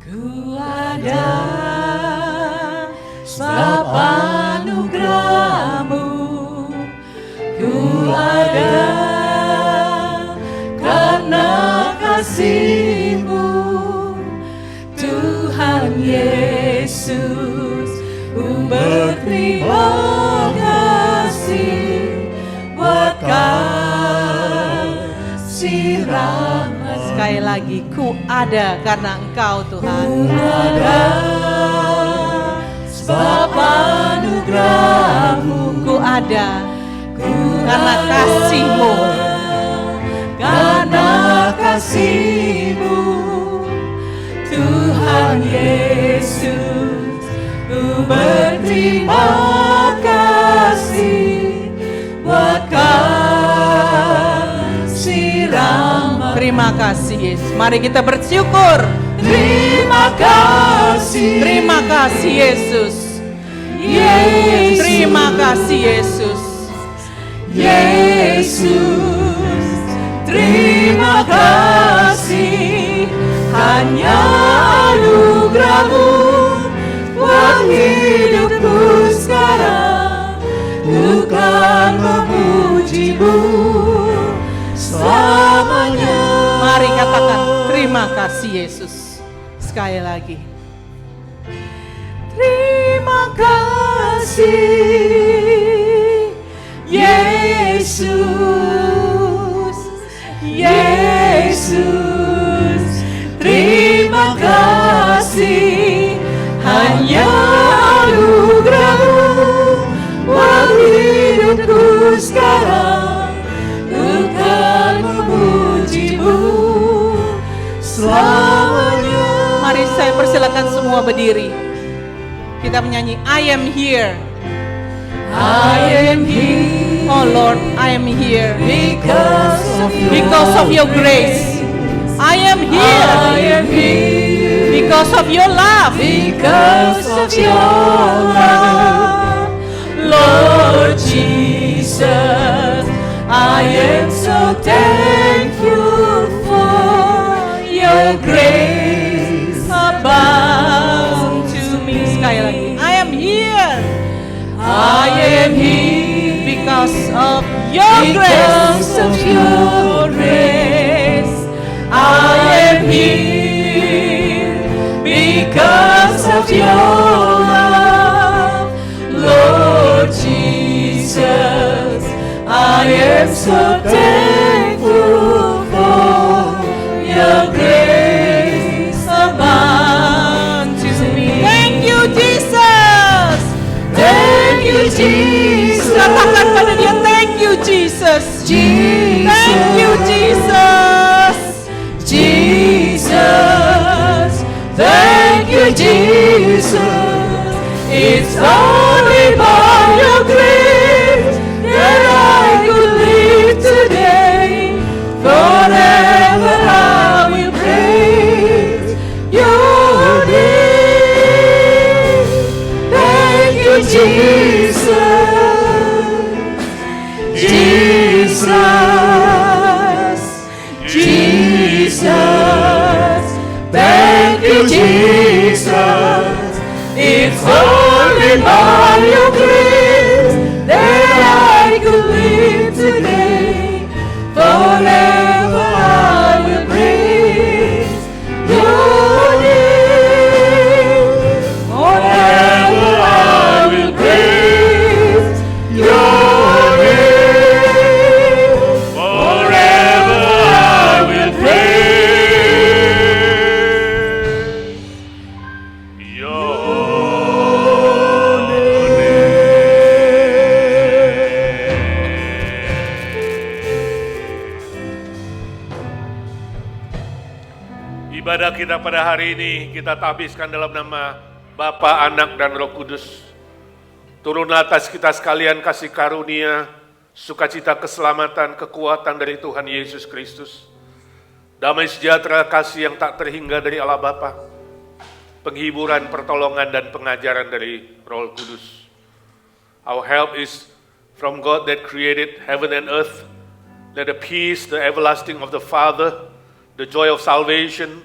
Ku ada sebab anugerah-Mu, ku ada karena kasih-Mu, Tuhan Yesus. Ku berterima kasih buat kasih rahmat. Sekali lagi, ku ada karena Engkau Tuhan. Ku ada sebab anugerah-Mu, Ku ada ku karena kasih-Mu, karena kasih-Mu, Tuhan Yesus. Ku berterima kasih buat kasih rahmat. terima kasih Yesus. Mari kita bersyukur. Terima kasih, Terima kasih Yesus. Yesus. Terima kasih Yesus. Yesus, terima kasih, hanya anugerah-Mu buat hidupku sekarang. Ku kan memuji-Mu selamanya. Mari katakan terima kasih Yesus. Sekali lagi. Terima kasih, Yesus, Yesus, terima kasih, hanya anugerah-Mu buat hidupku sekarang. Ku kan memuji-Mu selamanya. Mari saya persilakan semua berdiri. Kita menyanyi I am here. I am here. Oh Lord, I am here Because of your grace. I am here I am here because of your love. because of your love, Lord Jesus. I am so thankful for your grace abound to me. Sekali lagi. I am here I am here because of your because grace. of your grace. I am here because of your love, Lord Jesus. I am so thankful for your grace abound to me. Thank you Jesus. Thank you, Jesus. Katakan pada dia, thank you Jesus. Jesus. Thank you Jesus. Jesus, thank you, Jesus. It's only by your grace that I could live today. Forever I will praise your name. Thank you, Jesus. Jesus, Jesus, thank you, Jesus. It's only by your grace that I could live today. Forever I will praise your name. Forever I will praise your name. Forever I will praise your Ibadah kita pada hari ini kita tabiskan dalam nama Bapa, Anak, dan Roh Kudus. Turunlah atas kita sekalian kasih karunia, sukacita, keselamatan, kekuatan dari Tuhan Yesus Kristus. Damai sejahtera kasih yang tak terhingga dari Allah Bapa. Penghiburan, pertolongan, dan pengajaran dari Roh Kudus. Our help is from God that created heaven and earth. Let the peace, the everlasting of the Father, the joy of salvation,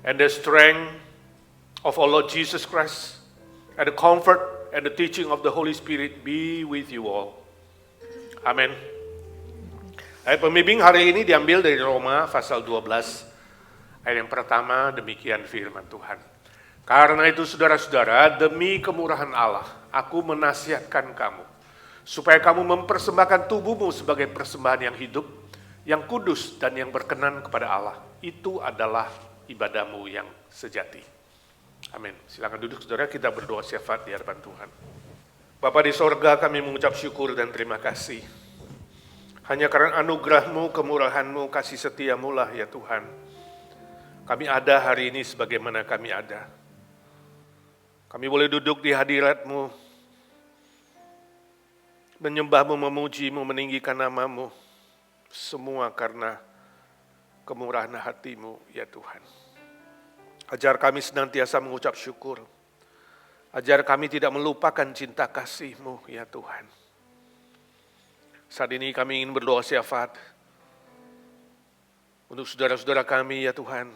and the strength of our Lord Jesus Christ and the comfort and the teaching of the Holy Spirit be with you all. Amin. Ayat pembimbing hari ini diambil dari Roma pasal 12. Ayat yang pertama, demikian firman Tuhan. Karena itu saudara-saudara, demi kemurahan Allah, aku menasihatkan kamu, supaya kamu mempersembahkan tubuhmu sebagai persembahan yang hidup, yang kudus dan yang berkenan kepada Allah. Itu adalah ibadahmu yang sejati. Amin. Silakan duduk saudara, kita berdoa syafaat di hadapan Tuhan. Bapa di sorga, kami mengucap syukur dan terima kasih. Hanya karena anugerah-Mu, kemurahan-Mu, kasih setia-Mu lah ya Tuhan. Kami ada hari ini sebagaimana kami ada. Kami boleh duduk di hadirat-Mu, menyembah-Mu, memuji-Mu, meninggikan nama-Mu. Semua karena kemurahan hati-Mu ya Tuhan. Ajar kami senantiasa mengucap syukur. Ajar kami tidak melupakan cinta kasih-Mu ya Tuhan. Saat ini kami ingin berdoa syafaat untuk saudara-saudara kami ya Tuhan.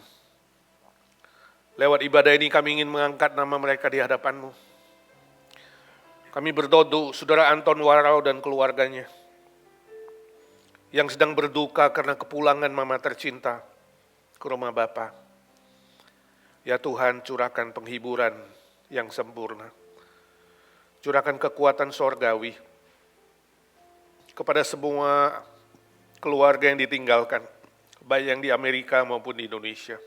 Lewat ibadah ini kami ingin mengangkat nama mereka di hadapan-Mu. Kami berdoa untuk saudara Anton Warau dan keluarganya yang sedang berduka karena kepulangan mama tercinta ke rumah Bapa. Ya Tuhan, curahkan penghiburan yang sempurna. Curahkan kekuatan sorgawi kepada semua keluarga yang ditinggalkan, baik yang di Amerika maupun di Indonesia.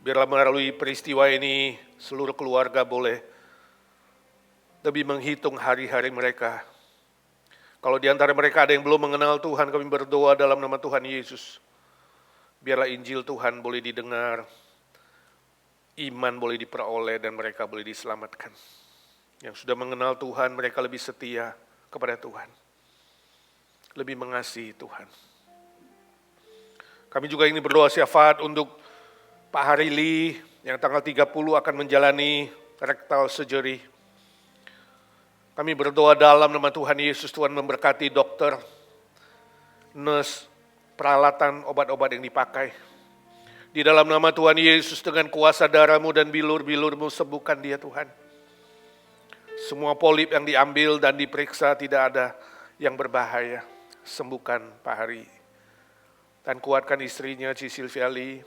Biarlah melalui peristiwa ini, seluruh keluarga boleh lebih menghitung hari-hari mereka. Kalau di antara mereka ada yang belum mengenal Tuhan, kami berdoa dalam nama Tuhan Yesus. Biarlah Injil Tuhan boleh didengar, iman boleh diperoleh, dan mereka boleh diselamatkan. Yang sudah mengenal Tuhan, mereka lebih setia kepada Tuhan. Lebih mengasihi Tuhan. Kami juga ingin berdoa syafaat untuk Pak Harili yang tanggal 30 akan menjalani rectal surgery. Kami berdoa dalam nama Tuhan Yesus, Tuhan memberkati dokter, nurse, peralatan, obat-obat yang dipakai. Di dalam nama Tuhan Yesus dengan kuasa darah-Mu dan bilur-bilur-Mu sembuhkan dia Tuhan. Semua polip yang diambil dan diperiksa tidak ada yang berbahaya. Sembuhkan Pak Hari. Dan kuatkan istrinya Ci Silvia Lee.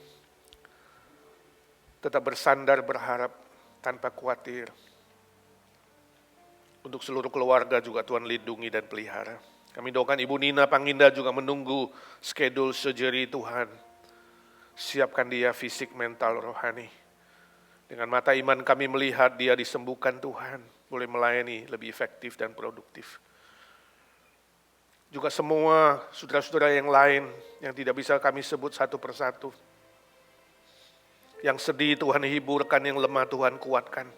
Tetap bersandar berharap tanpa khawatir. Untuk seluruh keluarga juga Tuhan lindungi dan pelihara. Kami doakan Ibu Nina Panginda juga menunggu schedule surgery Tuhan. Siapkan dia fisik, mental, rohani. Dengan mata iman kami melihat dia disembuhkan Tuhan. Boleh melayani lebih efektif dan produktif. Juga semua saudara-saudara yang lain yang tidak bisa kami sebut satu persatu. Yang sedih Tuhan hiburkan, yang lemah Tuhan kuatkan.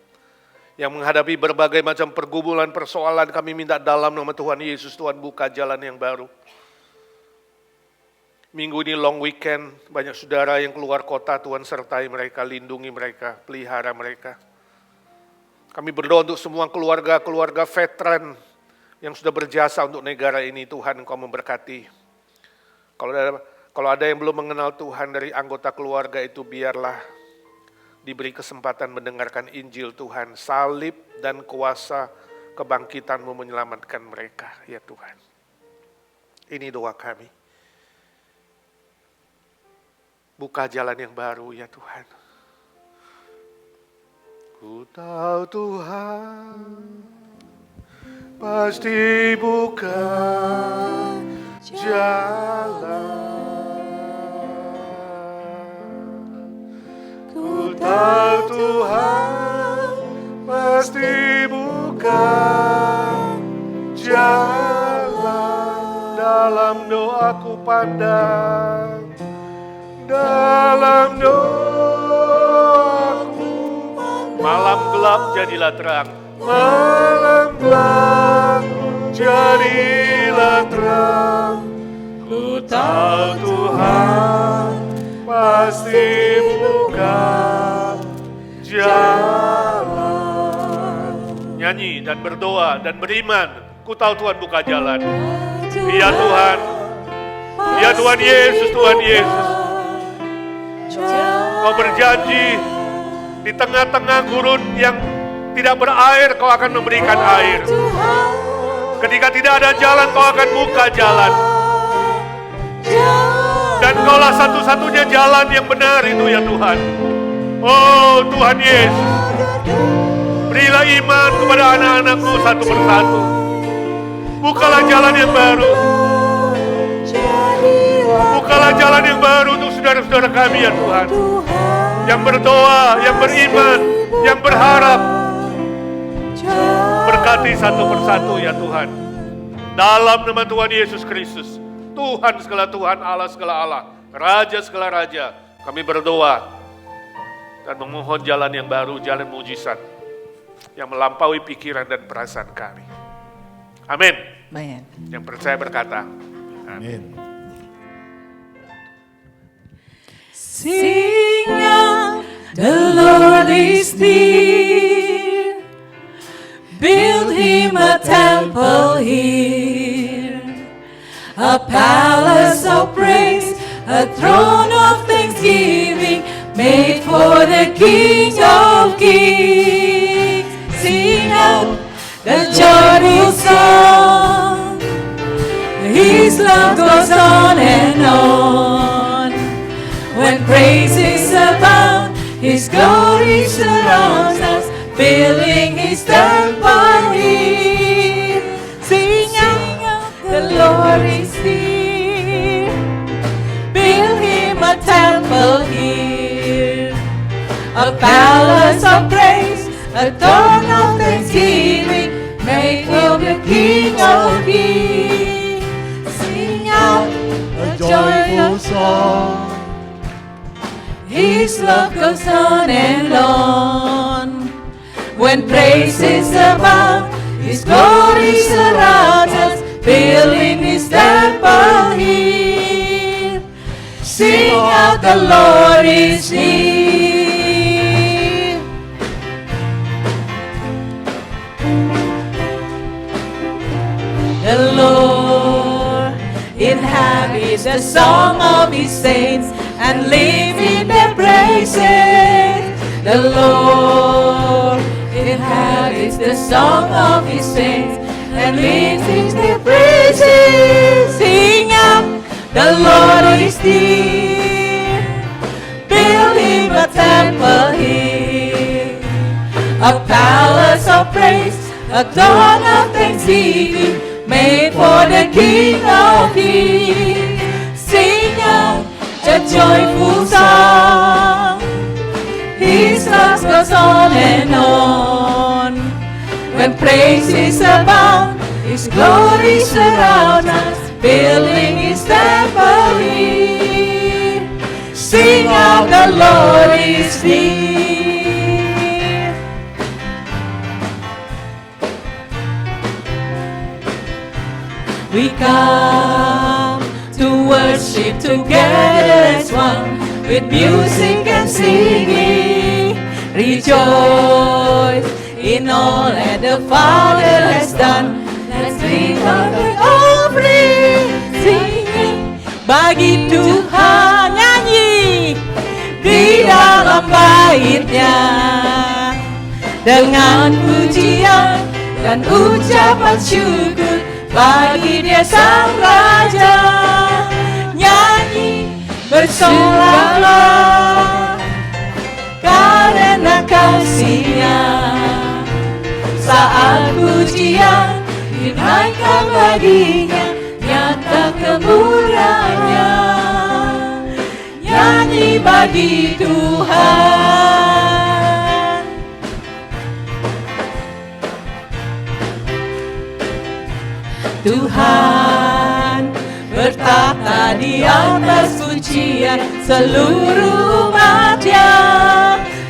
Yang menghadapi berbagai macam pergumulan, persoalan, kami minta dalam nama Tuhan Yesus, Tuhan buka jalan yang baru. Minggu ini long weekend, banyak saudara yang keluar kota, Tuhan sertai mereka, lindungi mereka, pelihara mereka. Kami berdoa untuk semua keluarga-keluarga veteran yang sudah berjasa untuk negara ini, Tuhan Engkau memberkati. Kalau ada yang belum mengenal Tuhan dari anggota keluarga itu, biarlah diberi kesempatan mendengarkan Injil Tuhan, salib dan kuasa kebangkitan-Mu menyelamatkan mereka, ya Tuhan. Ini doa kami. Buka jalan yang baru, ya Tuhan. Ku tahu Tuhan pasti buka jalan. Ku tahu Tuhan pasti buka jalan. Dalam doaku pandang, dalam doaku malam gelap jadilah terang. Malam gelap jadilah terang. Ku tahu Tuhan pasti buka jalan. Nyanyi dan berdoa dan beriman. Ku tahu Tuhan buka jalan. Iya Tuhan. Ya Tuhan Yesus, Tuhan Yesus. Kau berjanji Di tengah-tengah gurun yang tidak berair, Kau akan memberikan air. Ketika tidak ada jalan, Kau akan buka jalan. Dan Kaulah satu-satunya jalan yang benar itu ya Tuhan. Oh Tuhan Yesus, berilah iman kepada anak-anak-Mu satu persatu. Bukalah jalan yang baru. Bukalah jalan yang baru untuk saudara-saudara kami ya Tuhan. Yang berdoa, yang beriman, yang berharap. Berkati satu persatu ya Tuhan. Dalam nama Tuhan Yesus Kristus, Tuhan segala Tuhan, Allah segala Allah, Raja segala Raja, kami berdoa dan memohon jalan yang baru, jalan mujizat yang melampaui pikiran dan perasaan kami. Amin. Amin. Yang percaya berkata, amin. Sing out, the Lord is near. Build him a temple here, a palace of praise, a throne of thanksgiving, made for the King of Kings. Sing out the joyful song, His love goes on and on. When praises abound, His glory surrounds us, filling His temple here. Sing out, the Lord is here. Build Him a temple here, a palace of praise, a throne of thanksgiving, made for the King of Kings. Sing out a joyful song, His love goes on and on. When praises abound, His glory surrounds us, filling His temple here. Sing out, the Lord is near. The Lord inhabits the song of His saints and live in their praises. The Lord inhabits the song of His saints and lives in their praises. Sing out, the Lord is near. Build Him a temple here, a palace of praise, a throne of thanksgiving, made for the King of Kings. Sing out a joyful song, His love goes on and on. When praises abound, His glory surrounds us, filling His temple here. Sing out, the Lord is near. We come to worship together as one, with music and singing. Rejoice in all that the Father has done. Let's bring up the offering, singing bagi Tuhan, nyanyi di dalam bait-Nya dengan pujian dan ucapan syukur bagi Dia Sang Raja. Nyanyi bersoraklah karena kasih-Nya, saat pujian dinaikkan baginya, nyata kemurahan-Nya. Nyanyi bagi Tuhan. Tuhan bertata di atas pujian seluruh umat-Nya.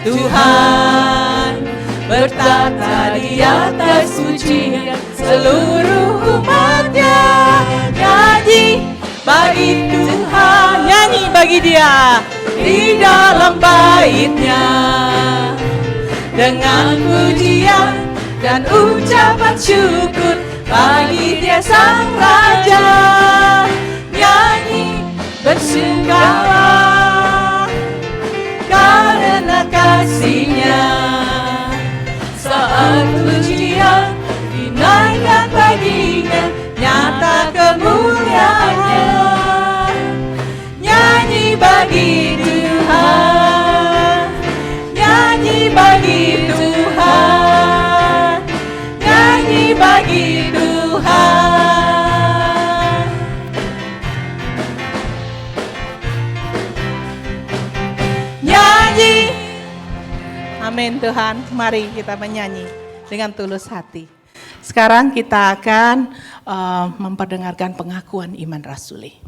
Tuhan bertata di atas pujian seluruh umat-Nya. Nyanyi bagi Tuhan, nyanyi bagi Dia di dalam bait-Nya dengan pujian dan ucapan syukur bagi Dia Sang Raja. Nyanyi bersukalah karena kasih-Nya, Amin Tuhan. Mari kita menyanyi dengan tulus hati. Sekarang kita akan memperdengarkan pengakuan iman rasuli.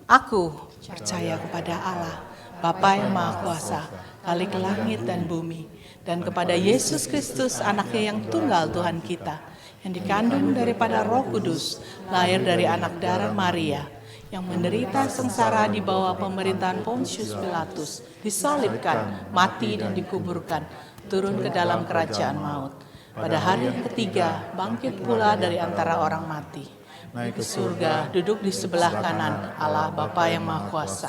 Aku percaya kepada Allah, Bapa yang Maha Kuasa, Khalik langit dan bumi, dan kepada Yesus Kristus, anaknya yang tunggal Tuhan kita, yang dikandung daripada Roh Kudus, lahir dari anak darah Maria, yang menderita sengsara di bawah pemerintahan Pontius Pilatus, disalibkan, mati dan dikuburkan, turun ke dalam kerajaan maut. Pada hari yang ketiga, bangkit pula dari antara orang mati, naik ke surga, duduk di sebelah kanan Allah Bapa yang Maha Kuasa.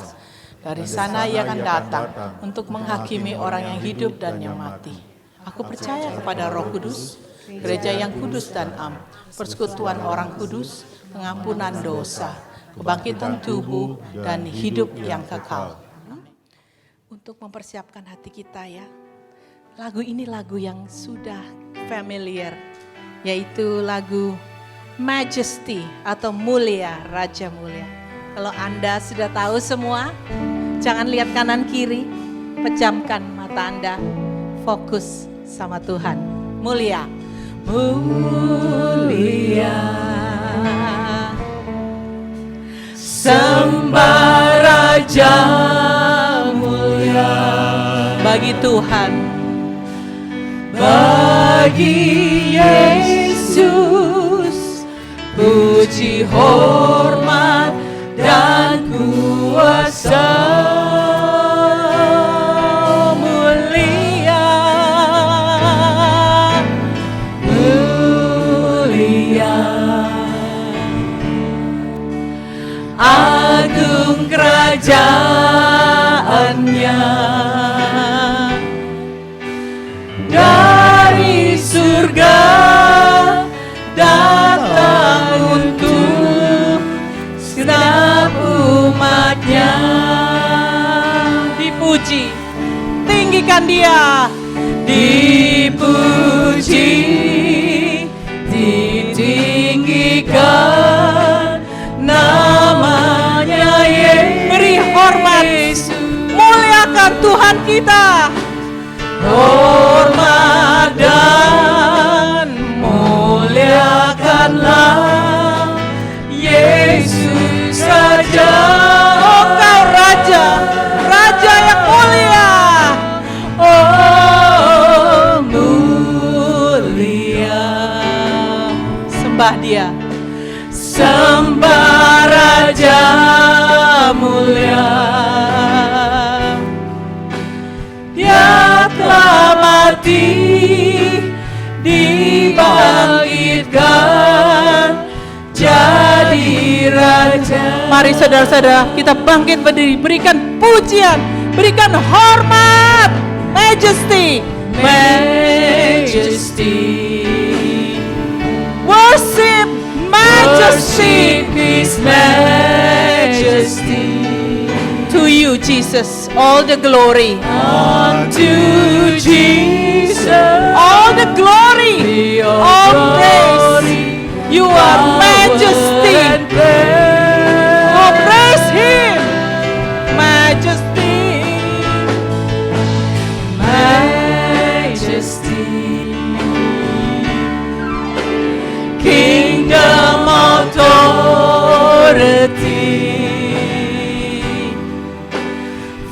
Dari sana ia akan datang untuk menghakimi orang yang hidup dan yang mati. Aku percaya kepada Roh Kudus, gereja yang kudus dan am, persekutuan orang kudus, pengampunan dosa, kebangkitan tubuh, dan hidup yang kekal. Untuk mempersiapkan hati kita ya, lagu ini lagu yang sudah familiar, yaitu lagu Majesty atau Mulia, Raja Mulia. Kalau Anda sudah tahu semua, jangan lihat kanan kiri, pejamkan mata Anda, fokus sama Tuhan. Mulia, mulia, Sembah Raja mulia bagi Tuhan, bagi Yesus, puji hormat dan kuasa. Mulia, mulia, agung kerajaannya, dari surga datang untuk segenap umatnya. dipuji, tinggikan Dia, Dipuji, ditinggikan namanya Yesus. beri hormat, muliakan Tuhan kita. Hormat dan muliakanlah Yesus Raja. Oh kau Raja, Raja yang mulia. Oh mulia, Sembah Dia, sembah Raja mulia. Dia telah mati, dibangkitkan jadi Raja. mari saudara-saudara kita bangkit berdiri, berikan pujian, berikan hormat, majesty, Majesty, worship, majesty. worship His Majesty. To you Jesus, all the glory, Unto Jesus, all the glory, be all praise. glory, You are majesty. and praise. Oh, praise Him, majesty. Majesty, kingdom, authority,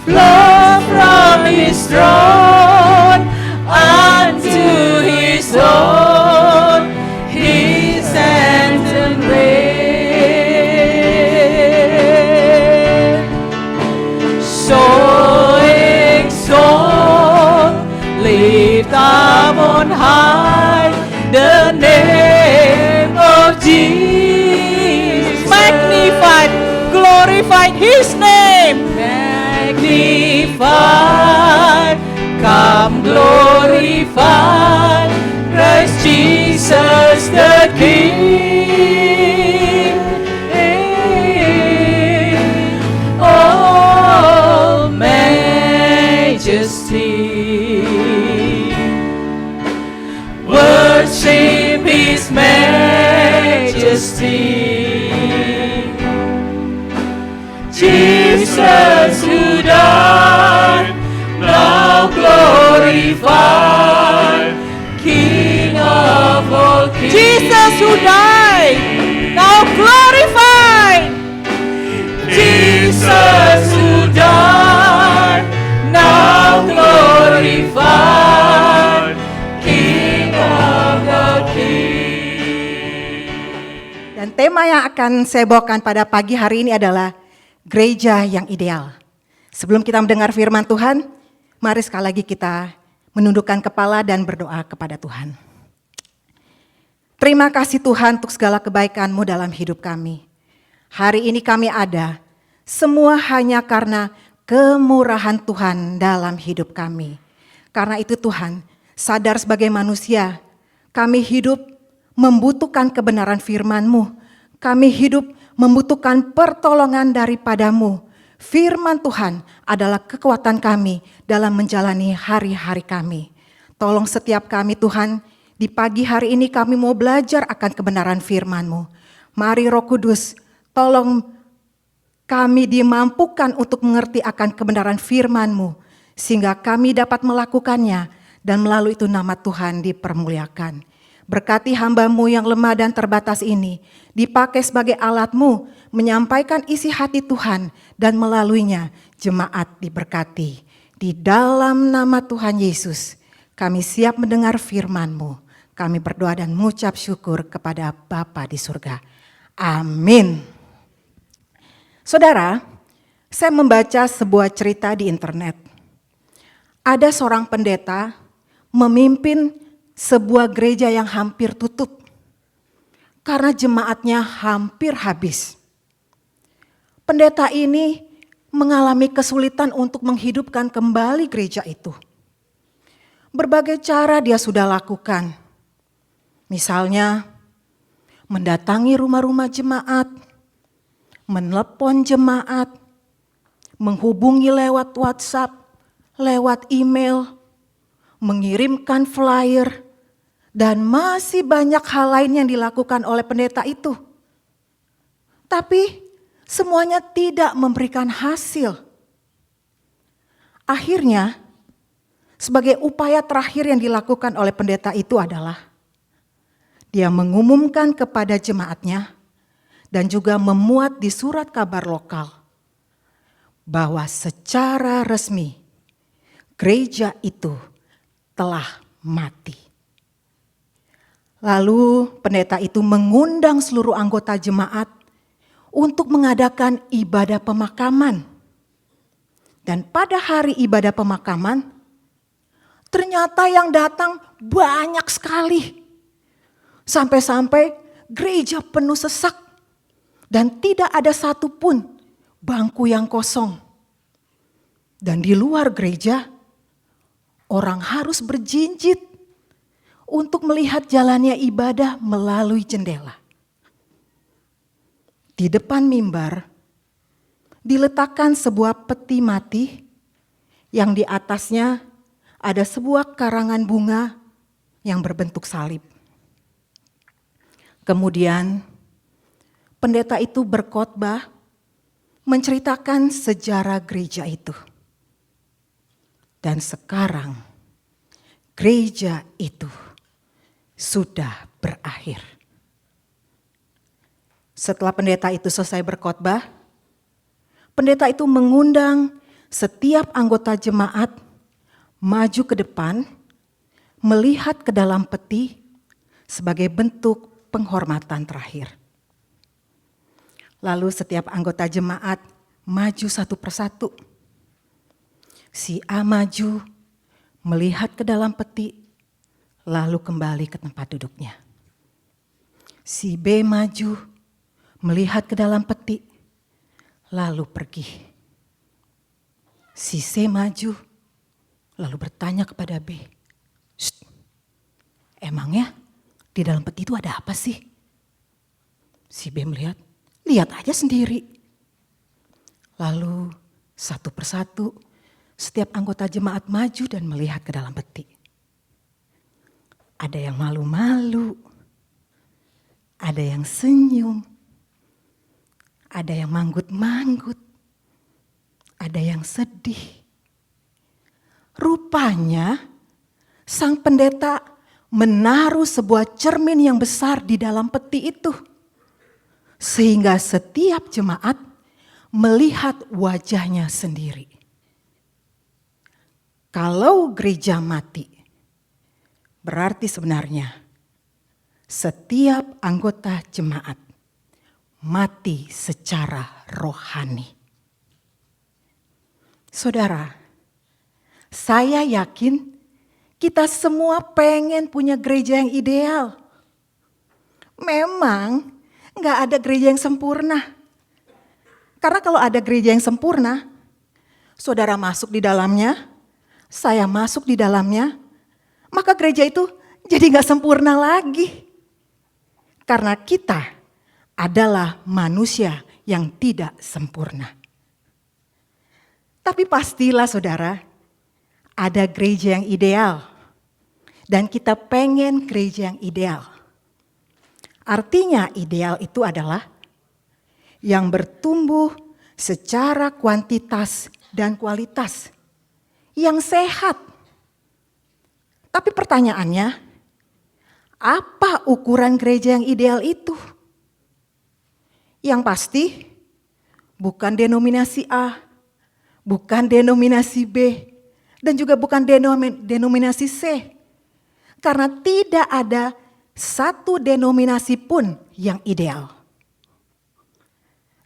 flow from His throne unto His own, His anthem reign. So exalt, lift up on high the name of Jesus. Magnified, glorified His name. Magnified, come glorified, Christ Jesus the King. Oh, majesty, worship His majesty. Jesus who died, now glorified. Jesus who died, now glorified. Jesus who died, now glorified, King of the King. Dan tema yang akan saya bawakan pada pagi hari ini adalah gereja yang ideal. Sebelum kita mendengar firman Tuhan, mari sekali lagi kita menundukkan kepala dan berdoa kepada Tuhan. Terima kasih Tuhan untuk segala kebaikan-Mu dalam hidup kami. Hari ini kami ada, semua hanya karena kemurahan Tuhan dalam hidup kami. Karena itu Tuhan, sadar sebagai manusia, kami hidup membutuhkan kebenaran firman-Mu. Kami hidup membutuhkan pertolongan daripada-Mu. Firman Tuhan adalah kekuatan kami dalam menjalani hari-hari kami. Tolong setiap kami Tuhan, di pagi hari ini kami mau belajar akan kebenaran firman-Mu. Mari Roh Kudus, tolong kami dimampukan untuk mengerti akan kebenaran firman-Mu, sehingga kami dapat melakukannya dan melalui itu nama Tuhan dipermuliakan. Berkati hamba-Mu yang lemah dan terbatas ini, dipakai sebagai alat-Mu, menyampaikan isi hati Tuhan, dan melaluinya jemaat diberkati. Di dalam nama Tuhan Yesus, kami siap mendengar firman-Mu. Kami berdoa dan mengucap syukur kepada Bapa di surga. Amin. Saudara, saya membaca sebuah cerita di internet. Ada seorang pendeta memimpin sebuah gereja yang hampir tutup karena jemaatnya hampir habis. Pendeta ini mengalami kesulitan untuk menghidupkan kembali gereja itu. Berbagai cara dia sudah lakukan. Misalnya mendatangi rumah-rumah jemaat, menelepon jemaat, menghubungi lewat WhatsApp, lewat email, mengirimkan flyer, dan masih banyak hal lain yang dilakukan oleh pendeta itu. Tapi semuanya tidak memberikan hasil. Akhirnya, sebagai upaya terakhir yang dilakukan oleh pendeta itu adalah dia mengumumkan kepada jemaatnya dan juga memuat di surat kabar lokal bahwa secara resmi gereja itu telah mati. Lalu pendeta itu mengundang seluruh anggota jemaat untuk mengadakan ibadah pemakaman. Dan pada hari ibadah pemakaman, ternyata yang datang banyak sekali. Sampai-sampai gereja penuh sesak dan tidak ada satupun bangku yang kosong. Dan di luar gereja, orang harus berjinjit untuk melihat jalannya ibadah melalui jendela. Di depan mimbar diletakkan sebuah peti mati yang di atasnya ada sebuah karangan bunga yang berbentuk salib. Kemudian pendeta itu berkhotbah menceritakan sejarah gereja itu. Dan sekarang gereja itu sudah berakhir. Setelah pendeta itu selesai berkhotbah, pendeta itu mengundang setiap anggota jemaat maju ke depan, melihat ke dalam peti sebagai bentuk penghormatan terakhir. Lalu setiap anggota jemaat maju satu persatu. Si A maju, melihat ke dalam peti, lalu kembali ke tempat duduknya. Si B maju, melihat ke dalam peti, lalu pergi. Si C maju, lalu bertanya kepada B, "Shh, emangnya di dalam peti itu ada apa sih?" Si B melihat, "Lihat aja sendiri." Lalu satu persatu setiap anggota jemaat maju dan melihat ke dalam peti. Ada yang malu-malu, ada yang senyum, ada yang manggut-manggut, ada yang sedih. Rupanya sang pendeta menaruh sebuah cermin yang besar di dalam peti itu. Sehingga setiap jemaat melihat wajahnya sendiri. Kalau gereja mati, berarti sebenarnya setiap anggota jemaat mati secara rohani. Saudara, saya yakin kita semua pengen punya gereja yang ideal. Memang gak ada gereja yang sempurna. Karena kalau ada gereja yang sempurna, saudara masuk di dalamnya, saya masuk di dalamnya, maka gereja itu jadi gak sempurna lagi. Karena kita adalah manusia yang tidak sempurna. Tapi pastilah saudara, ada gereja yang ideal. Dan kita pengen gereja yang ideal. Artinya ideal itu adalah yang bertumbuh secara kuantitas dan kualitas. Yang sehat. Tapi pertanyaannya, apa ukuran gereja yang ideal itu? Yang pasti bukan denominasi A, bukan denominasi B, dan juga bukan denominasi C. Karena tidak ada satu denominasi pun yang ideal.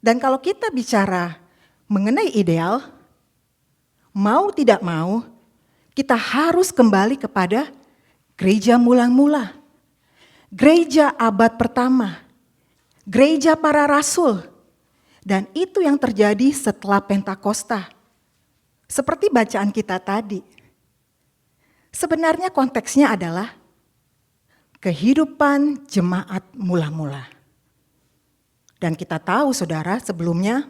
Dan kalau kita bicara mengenai ideal, mau tidak mau, kita harus kembali kepada gereja mula-mula. Gereja abad pertama, gereja para rasul. Dan itu yang terjadi setelah Pentakosta. Seperti bacaan kita tadi. Sebenarnya konteksnya adalah kehidupan jemaat mula-mula. Dan kita tahu saudara, sebelumnya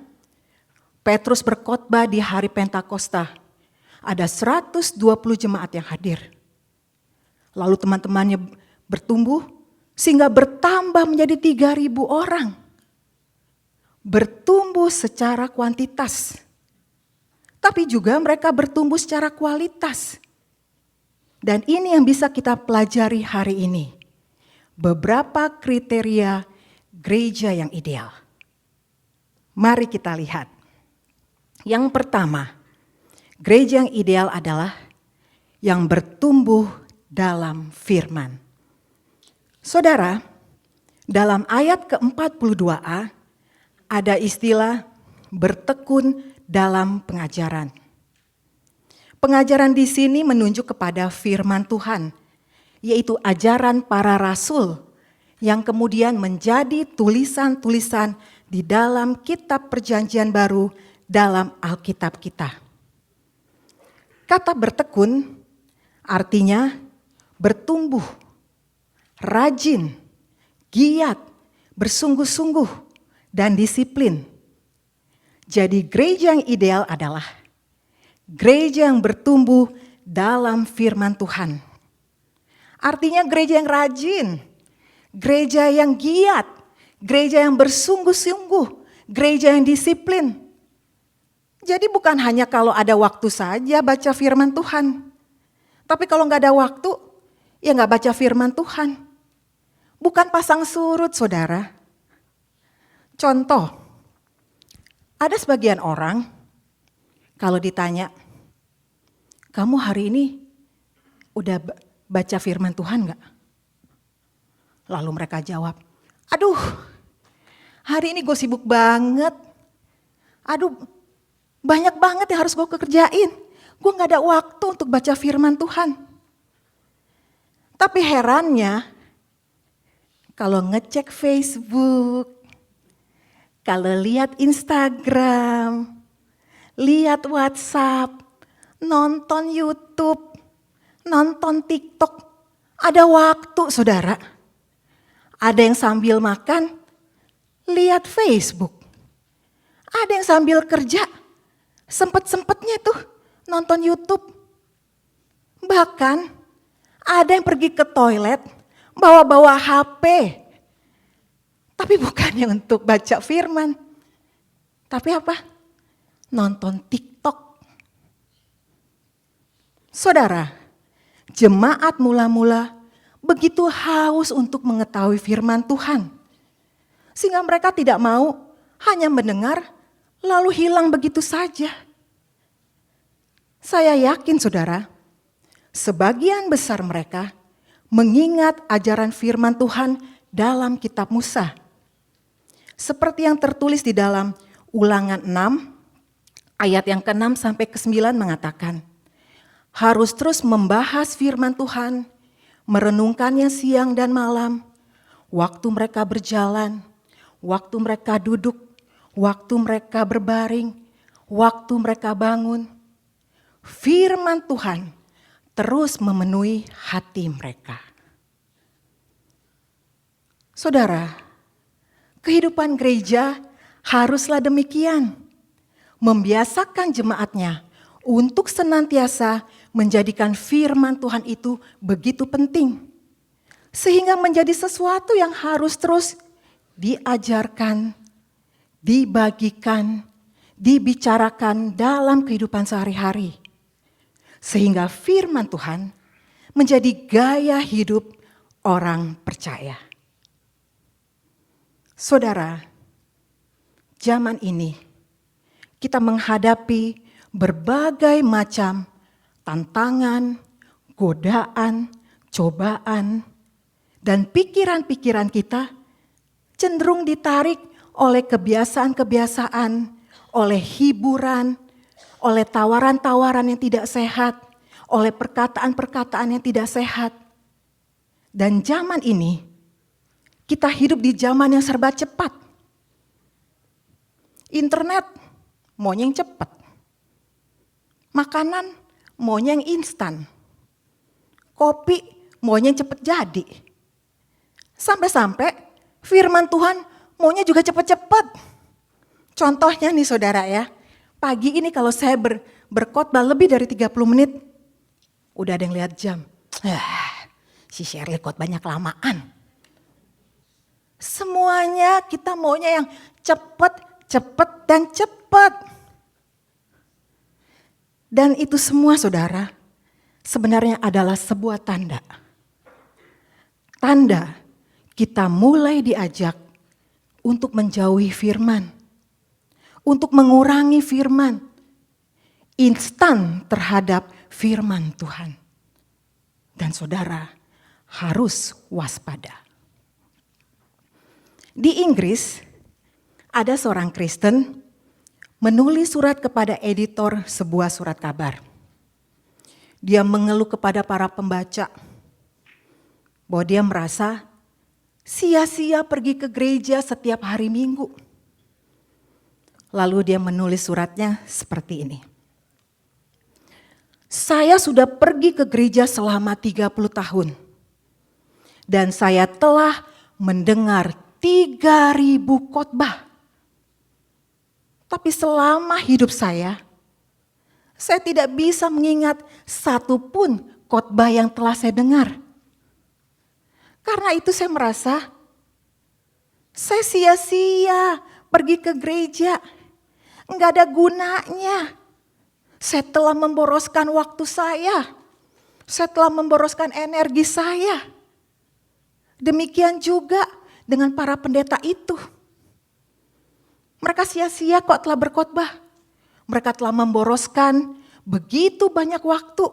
Petrus berkhotbah di hari Pentakosta. Ada 120 jemaat yang hadir. Lalu teman-temannya bertumbuh sehingga bertambah menjadi 3.000 orang. Bertumbuh secara kuantitas. Tapi juga mereka bertumbuh secara kualitas. Dan ini yang bisa kita pelajari hari ini. Beberapa kriteria gereja yang ideal. Mari kita lihat. Yang pertama, gereja yang ideal adalah yang bertumbuh dalam firman. Saudara, dalam ayat ke-42a ada istilah bertekun dalam pengajaran. Pengajaran di sini menunjuk kepada firman Tuhan, yaitu ajaran para rasul yang kemudian menjadi tulisan-tulisan di dalam kitab Perjanjian Baru dalam Alkitab kita. Kata bertekun artinya bertumbuh, rajin, giat, bersungguh-sungguh, dan disiplin. Jadi gereja yang ideal adalah gereja yang bertumbuh dalam firman Tuhan. Artinya gereja yang rajin, gereja yang giat, gereja yang bersungguh-sungguh, gereja yang disiplin. Jadi bukan hanya kalau ada waktu saja baca firman Tuhan. Tapi kalau nggak ada waktu, ya nggak baca firman Tuhan. Bukan pasang surut saudara. Contoh, ada sebagian orang kalau ditanya, kamu hari ini udah baca firman Tuhan nggak? Lalu mereka jawab, aduh hari ini gue sibuk banget. Aduh banyak banget yang harus gue kerjain. Gue gak ada waktu untuk baca firman Tuhan. Tapi herannya, kalau ngecek Facebook, kalau lihat Instagram, lihat WhatsApp, nonton YouTube, nonton TikTok, ada waktu saudara. Ada yang sambil makan, lihat Facebook. Ada yang sambil kerja, sempet-sempetnya tuh nonton YouTube. Bahkan ada yang pergi ke toilet, bawa-bawa HP. Tapi bukannya untuk baca firman. Tapi apa? Nonton TikTok. Saudara, jemaat mula-mula begitu haus untuk mengetahui firman Tuhan. Sehingga mereka tidak mau hanya mendengar lalu hilang begitu saja. Saya yakin saudara, sebagian besar mereka mengingat ajaran firman Tuhan dalam kitab Musa. Seperti yang tertulis di dalam Ulangan 6, ayat yang ke-6 sampai ke-9 mengatakan, harus terus membahas firman Tuhan, merenungkannya siang dan malam, waktu mereka berjalan, waktu mereka duduk, waktu mereka berbaring, waktu mereka bangun. Firman Tuhan terus memenuhi hati mereka. Saudara, kehidupan gereja haruslah demikian. Membiasakan jemaatnya untuk senantiasa menjadikan firman Tuhan itu begitu penting. Sehingga menjadi sesuatu yang harus terus diajarkan, dibagikan, dibicarakan dalam kehidupan sehari-hari. Sehingga firman Tuhan menjadi gaya hidup orang percaya. Saudara, zaman ini kita menghadapi berbagai macam tantangan, godaan, cobaan, dan pikiran-pikiran kita cenderung ditarik oleh kebiasaan-kebiasaan, oleh hiburan, oleh tawaran-tawaran yang tidak sehat, oleh perkataan-perkataan yang tidak sehat. Dan zaman ini, kita hidup di zaman yang serba cepat. Internet, maunya yang cepat. Makanan, maunya yang instan. Kopi, maunya yang cepat jadi. Sampai-sampai firman Tuhan maunya juga cepat-cepat. Contohnya nih saudara ya, pagi ini kalau saya berkhotbah lebih dari 30 menit, udah ada yang lihat jam. Si Sheryl khotbahnya kelamaan. Semuanya kita maunya yang cepat, dan cepat. Dan itu semua saudara, sebenarnya adalah sebuah tanda. Tanda kita mulai diajak untuk menjauhi firman. Untuk mengurangi firman. Instan terhadap firman Tuhan. Dan saudara harus waspada. Di Inggris ada seorang Kristen menulis surat kepada editor sebuah surat kabar. Dia mengeluh kepada para pembaca bahwa dia merasa sia-sia pergi ke gereja setiap hari Minggu. Lalu dia menulis suratnya seperti ini. Saya sudah pergi ke gereja selama 30 tahun. Dan saya telah mendengar 3.000 khotbah. Tapi selama hidup saya tidak bisa mengingat satupun khotbah yang telah saya dengar. Karena itu saya merasa, saya sia-sia pergi ke gereja, enggak ada gunanya. Saya telah memboroskan waktu saya telah memboroskan energi saya. Demikian juga dengan para pendeta itu. Mereka sia-sia kok telah berkhotbah. Mereka telah memboroskan begitu banyak waktu,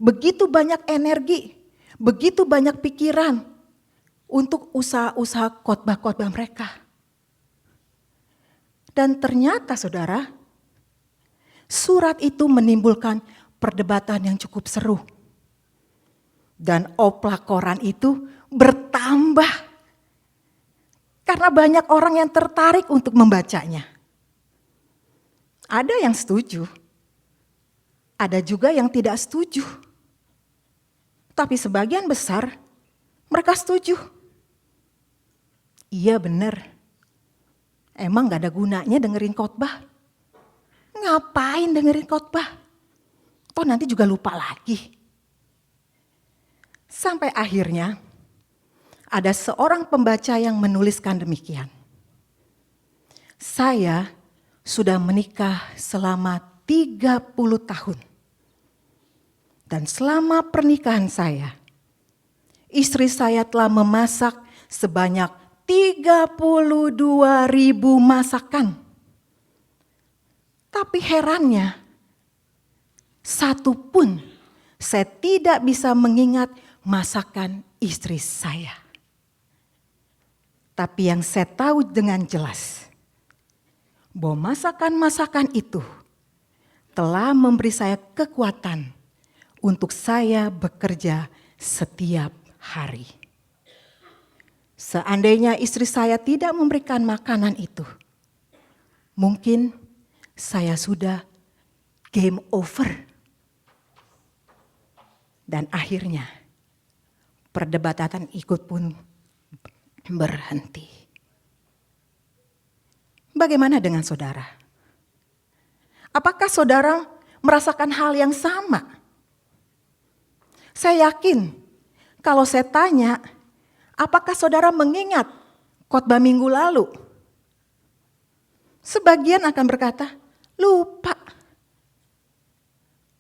begitu banyak energi, begitu banyak pikiran untuk usaha-usaha khotbah-khotbah mereka. Dan ternyata saudara, surat itu menimbulkan perdebatan yang cukup seru. Dan oplah-koran itu bertambah. Karena banyak orang yang tertarik untuk membacanya. Ada yang setuju, ada juga yang tidak setuju. Tapi sebagian besar mereka setuju. Iya benar, emang gak ada gunanya dengerin khotbah. Ngapain dengerin khotbah? Toh nanti juga lupa lagi. Sampai akhirnya ada seorang pembaca yang menuliskan demikian. Saya sudah menikah selama 30 tahun. Dan selama pernikahan saya, istri saya telah memasak sebanyak 32.000 masakan. Tapi herannya, satu pun saya tidak bisa mengingat masakan istri saya. Tapi yang saya tahu dengan jelas, bahwa masakan-masakan itu telah memberi saya kekuatan untuk saya bekerja setiap hari. Seandainya istri saya tidak memberikan makanan itu, mungkin saya sudah game over. Dan akhirnya perdebatan ikut pun berhenti. Bagaimana dengan saudara? Apakah saudara merasakan hal yang sama? Saya yakin kalau saya tanya, apakah saudara mengingat khotbah minggu lalu? Sebagian akan berkata, lupa.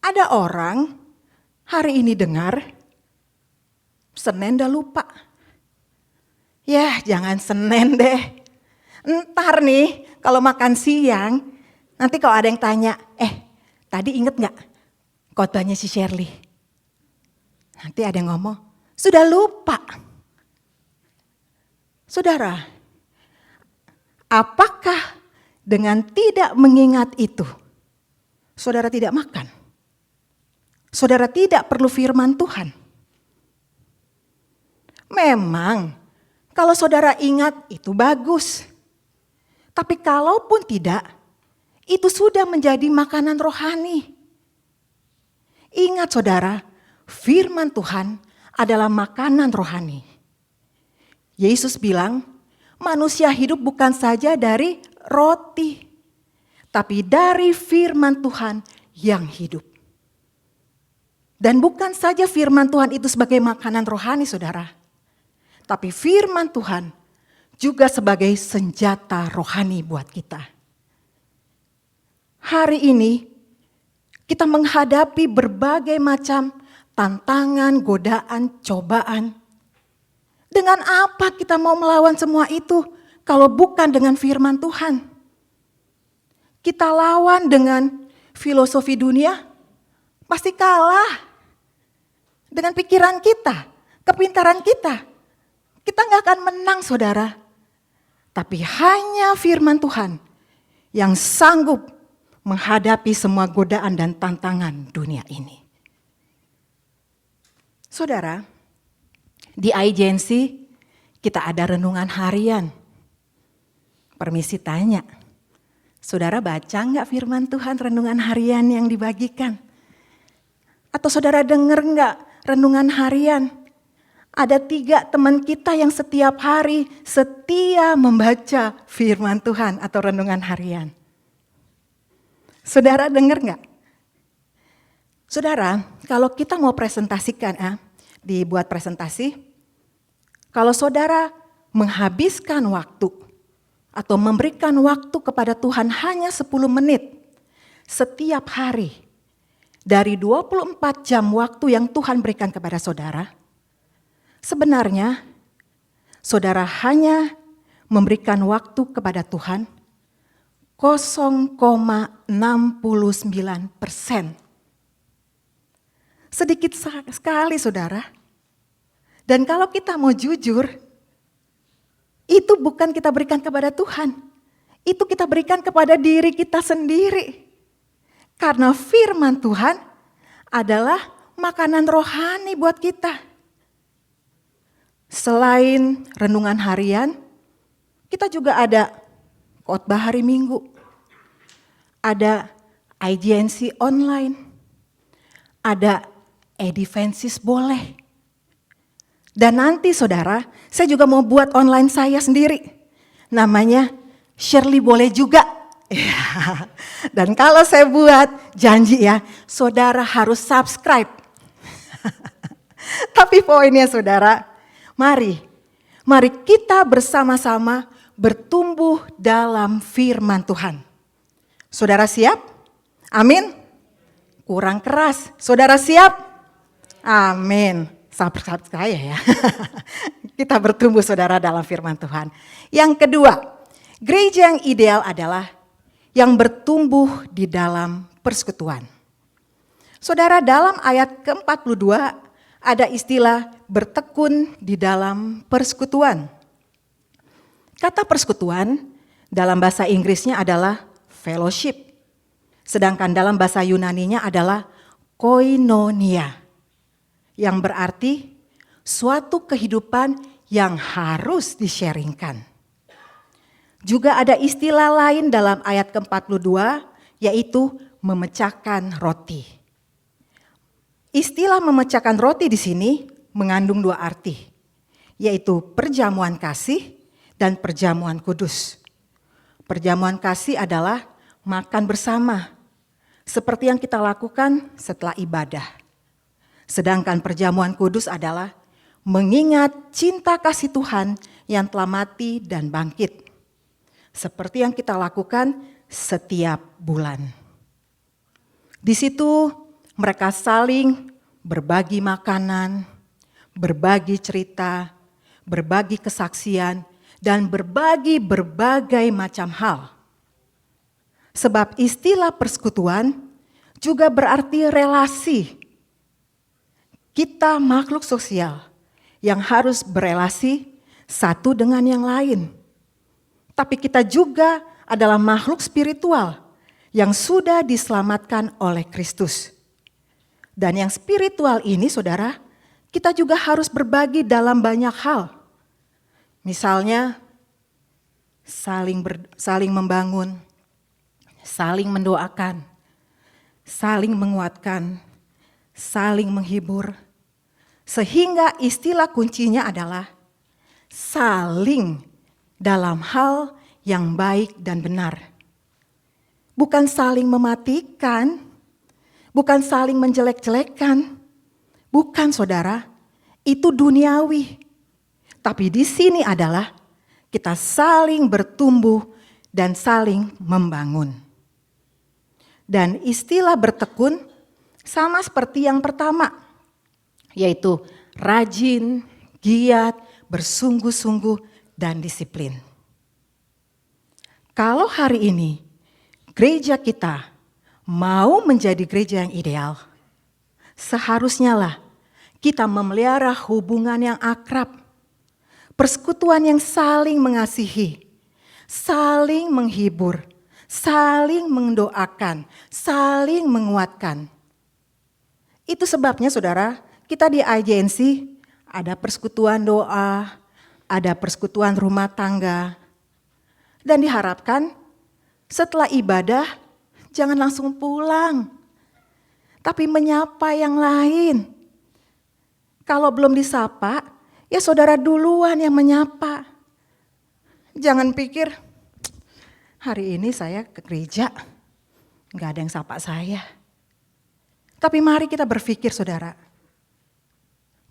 Ada orang hari ini dengar, Senin dah lupa. Ya jangan Senin deh. Ntar nih kalau makan siang, nanti kalau ada yang tanya, tadi inget gak khotbahnya si Shirley? Nanti ada yang ngomong, sudah lupa. Saudara, apakah dengan tidak mengingat itu, saudara tidak makan? Saudara tidak perlu firman Tuhan? Memang, kalau saudara ingat itu bagus. Tapi kalaupun tidak, itu sudah menjadi makanan rohani. Ingat saudara, firman Tuhan adalah makanan rohani. Yesus bilang, manusia hidup bukan saja dari roti, tapi dari firman Tuhan yang hidup. Dan bukan saja firman Tuhan itu sebagai makanan rohani saudara, tapi firman Tuhan juga sebagai senjata rohani buat kita. Hari ini kita menghadapi berbagai macam tantangan, godaan, cobaan. Dengan apa kita mau melawan semua itu kalau bukan dengan firman Tuhan? Kita lawan dengan filosofi dunia, pasti kalah. Dengan pikiran kita, kepintaran kita, kita gak akan menang saudara. Tapi hanya firman Tuhan yang sanggup menghadapi semua godaan dan tantangan dunia ini. Saudara, di agensi kita ada renungan harian. Permisi tanya, saudara baca gak firman Tuhan renungan harian yang dibagikan? Atau saudara dengar gak renungan harian? Ada 3 teman kita yang setiap hari setia membaca firman Tuhan atau renungan harian. Saudara dengar gak? Saudara, kalau kita mau presentasikan, dibuat presentasi, kalau saudara menghabiskan waktu atau memberikan waktu kepada Tuhan hanya 10 menit setiap hari dari 24 jam waktu yang Tuhan berikan kepada saudara, sebenarnya saudara hanya memberikan waktu kepada Tuhan 0,69%. Sedikit sekali saudara. Dan kalau kita mau jujur, itu bukan kita berikan kepada Tuhan. Itu kita berikan kepada diri kita sendiri. Karena firman Tuhan adalah makanan rohani buat kita. Selain renungan harian, kita juga ada khotbah hari Minggu. Ada IGNC online. Ada Edivensis boleh. Dan nanti saudara, saya juga mau buat online saya sendiri. Namanya Shirley boleh juga. Dan kalau saya buat, janji ya, saudara harus subscribe. Tapi poinnya saudara, mari kita bersama-sama bertumbuh dalam firman Tuhan. Saudara siap? Amin. Kurang keras. Saudara siap? Amin. sahabat-sahabat saya ya. Kita bertumbuh saudara dalam firman Tuhan. Yang kedua, gereja yang ideal adalah yang bertumbuh di dalam persekutuan. Saudara, dalam ayat ke-42 ada istilah bertekun di dalam persekutuan. Kata persekutuan dalam bahasa Inggrisnya adalah fellowship. Sedangkan dalam bahasa Yunaninya adalah koinonia. Yang berarti suatu kehidupan yang harus di-sharingkan. Juga ada istilah lain dalam ayat ke-42 yaitu memecahkan roti. Istilah memecahkan roti di sini mengandung dua arti, yaitu perjamuan kasih dan perjamuan kudus. Perjamuan kasih adalah makan bersama, seperti yang kita lakukan setelah ibadah. Sedangkan perjamuan kudus adalah mengingat cinta kasih Tuhan yang telah mati dan bangkit. Seperti yang kita lakukan setiap bulan. Di situ mereka saling berbagi makanan, berbagi cerita, berbagi kesaksian, dan berbagi berbagai macam hal. Sebab istilah persekutuan juga berarti relasi. Kita makhluk sosial yang harus berelasi satu dengan yang lain. Tapi kita juga adalah makhluk spiritual yang sudah diselamatkan oleh Kristus. Dan yang spiritual ini saudara, kita juga harus berbagi dalam banyak hal. Misalnya saling membangun, saling mendoakan, saling menguatkan, saling menghibur. Sehingga istilah kuncinya adalah saling dalam hal yang baik dan benar. Bukan saling mematikan, bukan saling menjelek-jelekan. Bukan saudara, itu duniawi. Tapi di sini adalah kita saling bertumbuh dan saling membangun. Dan istilah bertekun sama seperti yang pertama, yaitu rajin, giat, bersungguh-sungguh, dan disiplin. Kalau hari ini gereja kita mau menjadi gereja yang ideal, seharusnya lah kita memelihara hubungan yang akrab, persekutuan yang saling mengasihi, saling menghibur, saling mendoakan, saling menguatkan. Itu sebabnya saudara, kita di agensi ada persekutuan doa, ada persekutuan rumah tangga. Dan diharapkan setelah ibadah jangan langsung pulang, tapi menyapa yang lain. Kalau belum disapa, ya saudara duluan yang menyapa. Jangan pikir, hari ini saya ke gereja, gak ada yang sapa saya. Tapi mari kita berpikir saudara,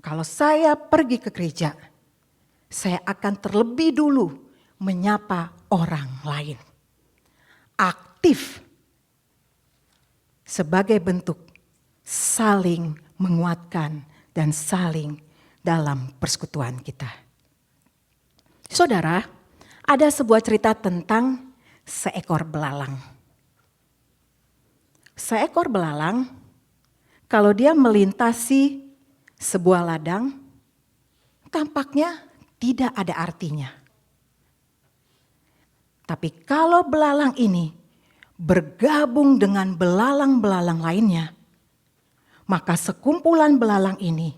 kalau saya pergi ke gereja, saya akan terlebih dulu menyapa orang lain. Aktif sebagai bentuk saling menguatkan dan saling dalam persekutuan kita. Saudara, ada sebuah cerita tentang seekor belalang. Seekor belalang, kalau dia melintasi sebuah ladang, tampaknya tidak ada artinya. Tapi kalau belalang ini bergabung dengan belalang-belalang lainnya, maka sekumpulan belalang ini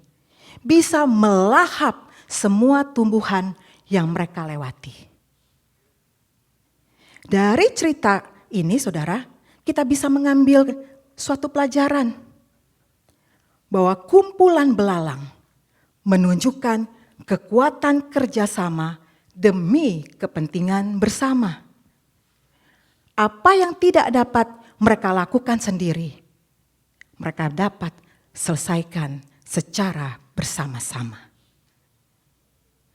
bisa melahap semua tumbuhan yang mereka lewati. Dari cerita ini saudara, kita bisa mengambil suatu pelajaran bahwa kumpulan belalang menunjukkan kekuatan kerjasama demi kepentingan bersama. Apa yang tidak dapat mereka lakukan sendiri, mereka dapat selesaikan secara bersama-sama.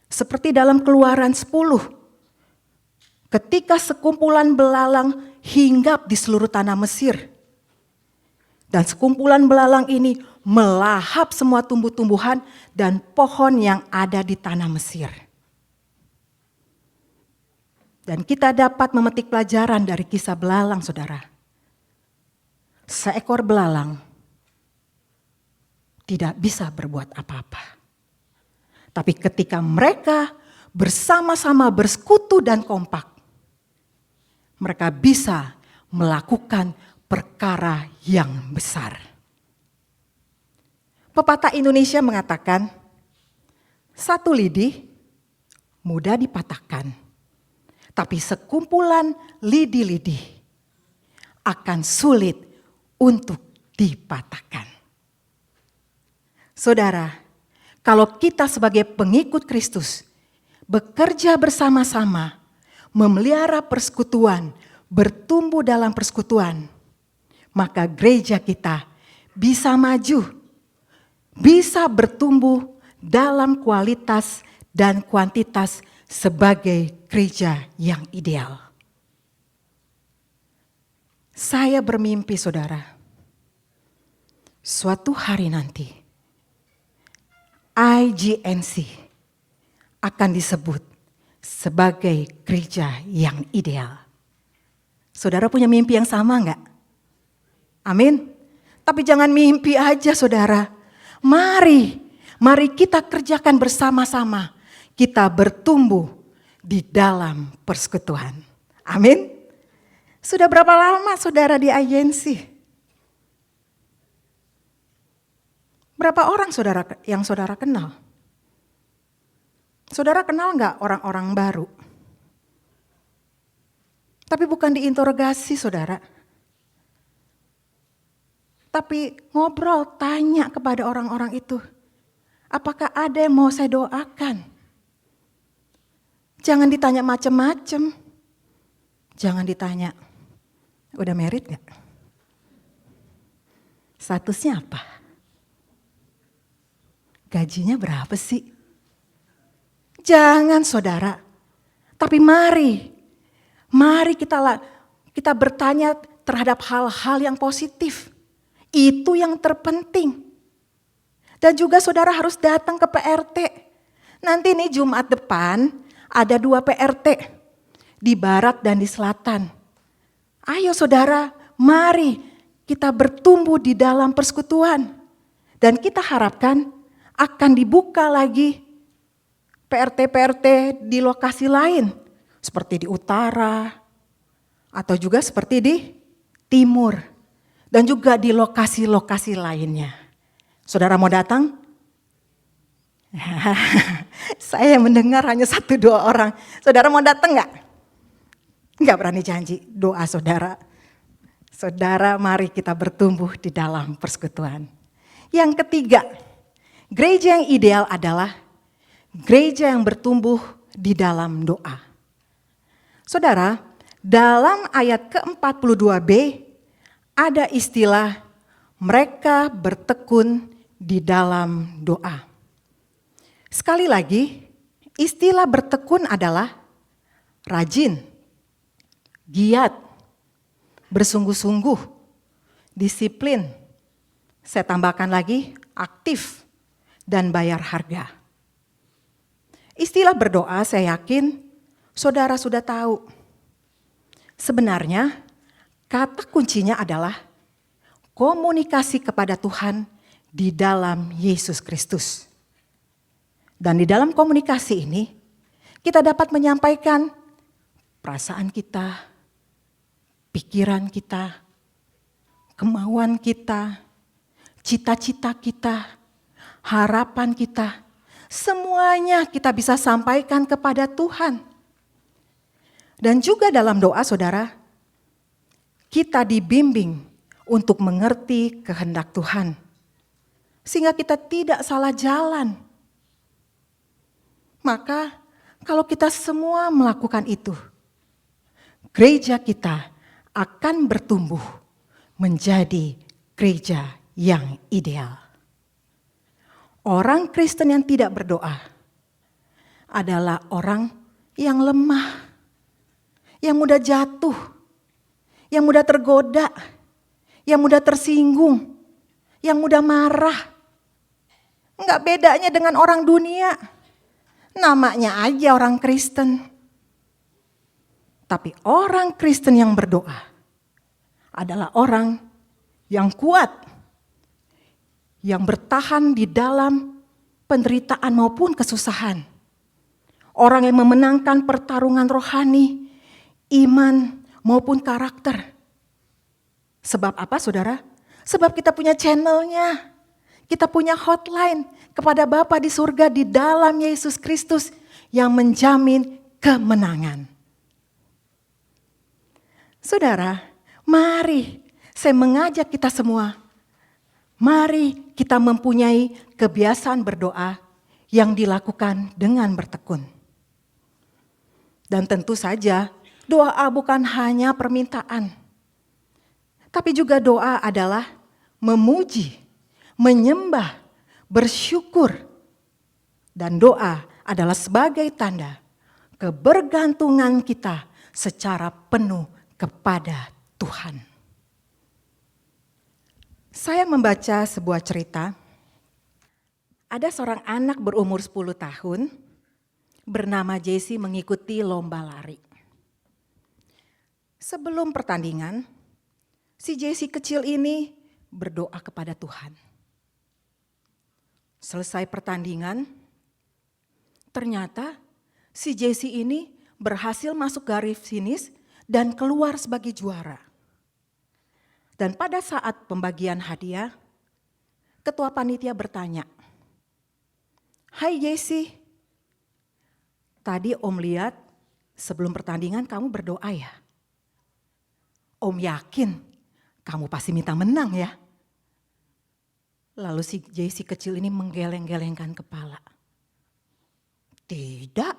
Seperti dalam Keluaran 10, ketika sekumpulan belalang hinggap di seluruh tanah Mesir, dan sekumpulan belalang ini melahap semua tumbuh-tumbuhan dan pohon yang ada di tanah Mesir. Dan kita dapat memetik pelajaran dari kisah belalang, saudara. Seekor belalang tidak bisa berbuat apa-apa. Tapi ketika mereka bersama-sama bersekutu dan kompak, mereka bisa melakukan perkara yang besar. Pepatah Indonesia mengatakan, satu lidi mudah dipatahkan, tapi sekumpulan lidi-lidi akan sulit untuk dipatahkan. Saudara, kalau kita sebagai pengikut Kristus bekerja bersama-sama, memelihara persekutuan, bertumbuh dalam persekutuan, maka gereja kita bisa maju, bisa bertumbuh dalam kualitas dan kuantitas sebagai gereja yang ideal. Saya bermimpi, saudara, suatu hari nanti IGNC akan disebut sebagai gereja yang ideal. Saudara punya mimpi yang sama enggak? Amin. Tapi jangan mimpi aja, saudara. Mari kita kerjakan bersama-sama. Kita bertumbuh di dalam persekutuan. Amin. Sudah berapa lama saudara di IGNC? Berapa orang yang saudara kenal? Saudara kenal enggak orang-orang baru? Tapi bukan diinterogasi, saudara. Tapi ngobrol, tanya kepada orang-orang itu. Apakah ada yang mau saya doakan? Jangan ditanya macam-macam. Jangan ditanya, udah married gak? Statusnya apa? Gajinya berapa sih? Jangan, saudara. Tapi mari kita bertanya terhadap hal-hal yang positif. Itu yang terpenting. Dan juga saudara harus datang ke PRT. Nanti nih Jumat depan ada 2 PRT. Di barat dan di selatan. Ayo saudara, mari kita bertumbuh di dalam persekutuan. Dan kita harapkan akan dibuka lagi PRT-PRT di lokasi lain. Seperti di utara, atau juga seperti di timur. Dan juga di lokasi-lokasi lainnya. Saudara mau datang? Saya mendengar hanya 1-2 orang. Saudara mau datang enggak? Enggak berani janji, doa saudara. Saudara, mari kita bertumbuh di dalam persekutuan. Yang ketiga, gereja yang ideal adalah gereja yang bertumbuh di dalam doa. Saudara, dalam ayat ke-42b ada istilah mereka bertekun di dalam doa. Sekali lagi, istilah bertekun adalah rajin, giat, bersungguh-sungguh, disiplin. Saya tambahkan lagi, aktif, dan bayar harga. Istilah berdoa saya yakin saudara sudah tahu. Sebenarnya kata kuncinya adalah komunikasi kepada Tuhan di dalam Yesus Kristus. Dan di dalam komunikasi ini kita dapat menyampaikan perasaan kita, pikiran kita, kemauan kita, cita-cita kita, harapan kita, semuanya kita bisa sampaikan kepada Tuhan. Dan juga dalam doa saudara, kita dibimbing untuk mengerti kehendak Tuhan. Sehingga kita tidak salah jalan. Maka kalau kita semua melakukan itu, gereja kita akan bertumbuh menjadi gereja yang ideal. Orang Kristen yang tidak berdoa adalah orang yang lemah, yang mudah jatuh, yang mudah tergoda, yang mudah tersinggung, yang mudah marah. Enggak bedanya dengan orang dunia. Namanya aja orang Kristen. Tapi orang Kristen yang berdoa adalah orang yang kuat, yang bertahan di dalam penderitaan maupun kesusahan. Orang yang memenangkan pertarungan rohani, iman maupun karakter. Sebab apa saudara? Sebab kita punya channelnya. Kita punya hotline kepada Bapa di surga di dalam Yesus Kristus yang menjamin kemenangan. Saudara, mari saya mengajak kita semua. Mari kita mempunyai kebiasaan berdoa yang dilakukan dengan bertekun. Dan tentu saja doa bukan hanya permintaan. Tapi juga doa adalah memuji, menyembah, bersyukur. Dan doa adalah sebagai tanda kebergantungan kita secara penuh kepada Tuhan. Saya membaca sebuah cerita. Ada seorang anak berumur 10 tahun bernama Jesse mengikuti lomba lari. Sebelum pertandingan, si Jesse kecil ini berdoa kepada Tuhan. Selesai pertandingan, ternyata si Jesse ini berhasil masuk garis finish dan keluar sebagai juara. Dan pada saat pembagian hadiah, ketua panitia bertanya, "Hai Jesse, tadi Om lihat sebelum pertandingan kamu berdoa ya? Om yakin kamu pasti minta menang ya?" Lalu si Jesse kecil ini menggeleng-gelengkan kepala. "Tidak,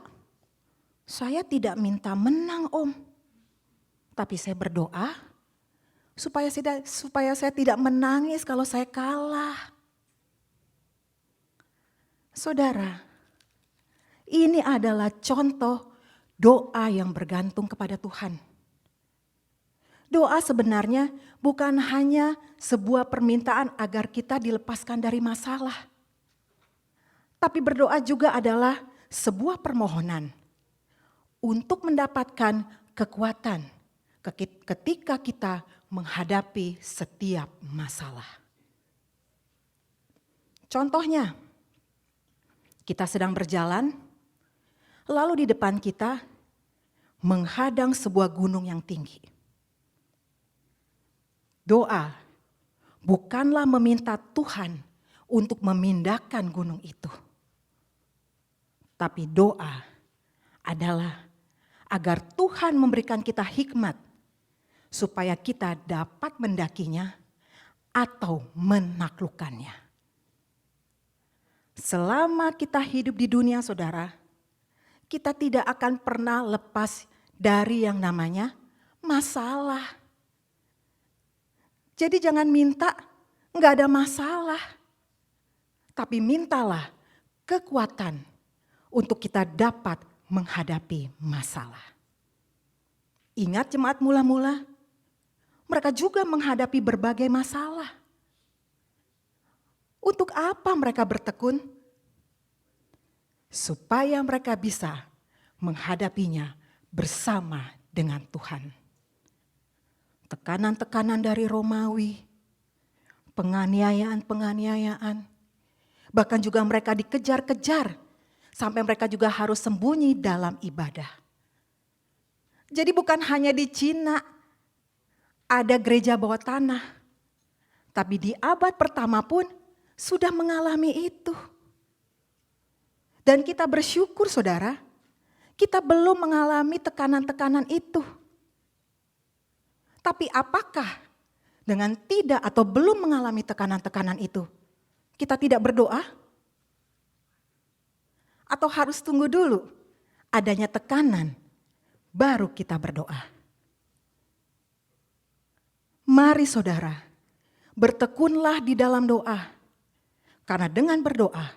saya tidak minta menang Om. Tapi saya berdoa supaya saya tidak menangis kalau saya kalah." Saudara, ini adalah contoh doa yang bergantung kepada Tuhan. Doa sebenarnya bukan hanya sebuah permintaan agar kita dilepaskan dari masalah. Tapi berdoa juga adalah sebuah permohonan untuk mendapatkan kekuatan ketika kita menghadapi setiap masalah. Contohnya, kita sedang berjalan, lalu di depan kita menghadang sebuah gunung yang tinggi. Doa bukanlah meminta Tuhan untuk memindahkan gunung itu. Tapi doa adalah agar Tuhan memberikan kita hikmat supaya kita dapat mendakinya atau menaklukkannya. Selama kita hidup di dunia saudara, kita tidak akan pernah lepas dari yang namanya masalah. Jadi jangan minta enggak ada masalah. Tapi mintalah kekuatan untuk kita dapat menghadapi masalah. Ingat jemaat mula-mula, mereka juga menghadapi berbagai masalah. Untuk apa mereka bertekun? Supaya mereka bisa menghadapinya bersama dengan Tuhan. Tekanan-tekanan dari Romawi, penganiayaan, bahkan juga mereka dikejar-kejar sampai mereka juga harus sembunyi dalam ibadah. Jadi bukan hanya di Cina ada gereja bawah tanah, tapi di abad pertama pun sudah mengalami itu. Dan kita bersyukur saudara, kita belum mengalami tekanan-tekanan itu. Tapi apakah dengan tidak atau belum mengalami tekanan-tekanan itu, kita tidak berdoa? Atau harus tunggu dulu adanya tekanan, baru kita berdoa? Mari saudara, bertekunlah di dalam doa. Karena dengan berdoa,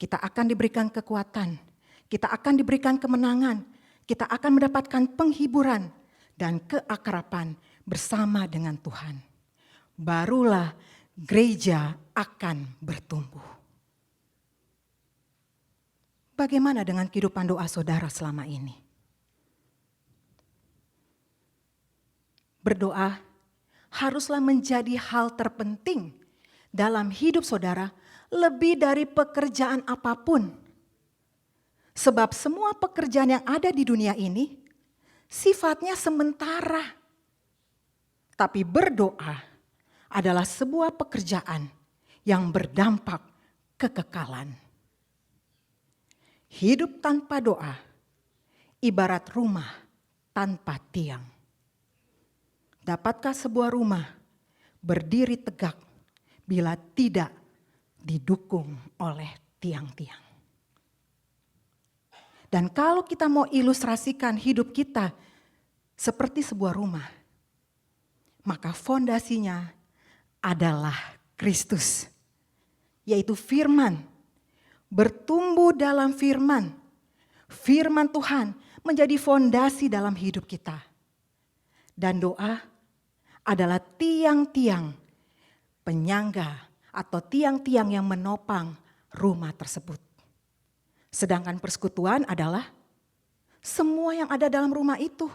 kita akan diberikan kekuatan, kita akan diberikan kemenangan, kita akan mendapatkan penghiburan dan keakraban bersama dengan Tuhan. Barulah gereja akan bertumbuh. Bagaimana dengan kehidupan doa saudara selama ini? Berdoa haruslah menjadi hal terpenting dalam hidup saudara lebih dari pekerjaan apapun. Sebab semua pekerjaan yang ada di dunia ini sifatnya sementara. Tapi berdoa adalah sebuah pekerjaan yang berdampak kekekalan. Hidup tanpa doa ibarat rumah tanpa tiang. Dapatkah sebuah rumah berdiri tegak bila tidak didukung oleh tiang-tiang? Dan kalau kita mau ilustrasikan hidup kita seperti sebuah rumah, maka fondasinya adalah Kristus, yaitu firman. Bertumbuh dalam firman. Firman Tuhan menjadi fondasi dalam hidup kita. Dan doa adalah tiang-tiang penyangga atau tiang-tiang yang menopang rumah tersebut. Sedangkan persekutuan adalah semua yang ada dalam rumah itu.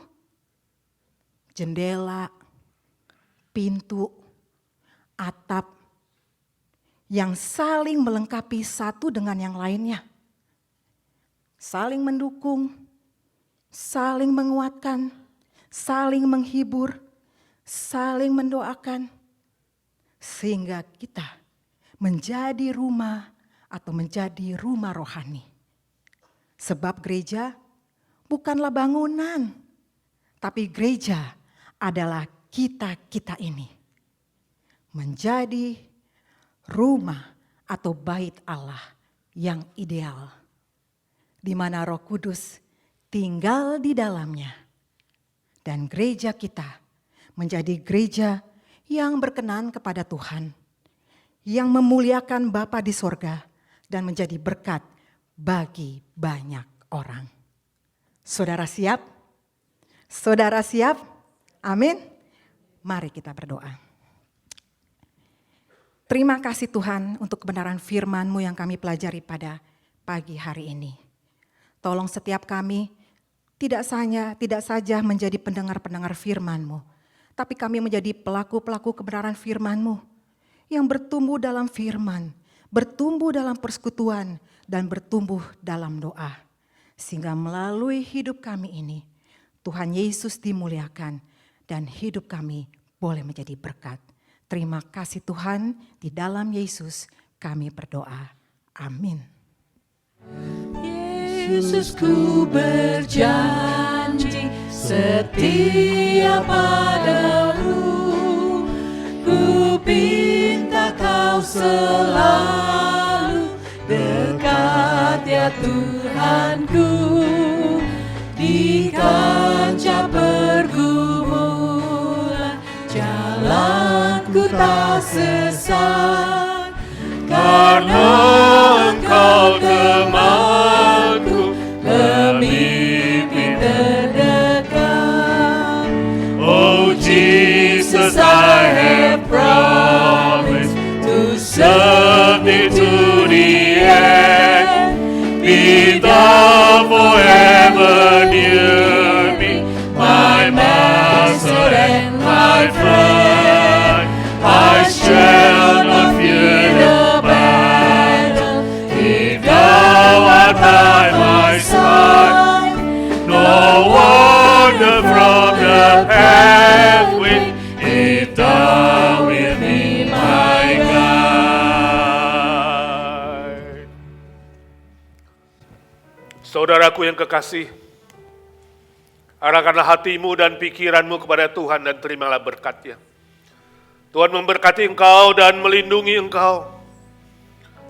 Jendela, pintu, atap, yang saling melengkapi satu dengan yang lainnya. Saling mendukung, saling menguatkan, saling menghibur, saling mendoakan. Sehingga kita menjadi rumah atau menjadi rumah rohani. Sebab gereja bukanlah bangunan, tapi gereja adalah kita-kita ini. Menjadi rumah atau bait Allah yang ideal, di mana Roh Kudus tinggal di dalamnya, dan gereja kita menjadi gereja yang berkenan kepada Tuhan, yang memuliakan Bapa di sorga dan menjadi berkat bagi banyak orang. Saudara siap? Saudara siap? Amin. Mari kita berdoa. Terima kasih Tuhan untuk kebenaran firman-Mu yang kami pelajari pada pagi hari ini. Tolong setiap kami tidak saja menjadi pendengar-pendengar firman-Mu, tapi kami menjadi pelaku-pelaku kebenaran firman-Mu yang bertumbuh dalam firman, bertumbuh dalam persekutuan, dan bertumbuh dalam doa. Sehingga melalui hidup kami ini, Tuhan Yesus dimuliakan dan hidup kami boleh menjadi berkat. Terima kasih Tuhan, di dalam Yesus kami berdoa. Amin. Yesusku berjanji setia padamu, ku pinta kau selalu dekat ya Tuhanku, di kancah pergumulan jalanku tak sesat, karena Engkau temanku, pemimpin terdekat. Oh Jesus, I have promised to serve Thee to the end. Be Thou forever near me, my Master and my friend. I shall not fear the battle, if Thou art by my side. No wonder from the heaven, if Thou will be my guide. Saudaraku yang kekasih, arahkanlah hatimu dan pikiranmu kepada Tuhan dan terimalah berkat-Nya. Tuhan memberkati engkau dan melindungi engkau.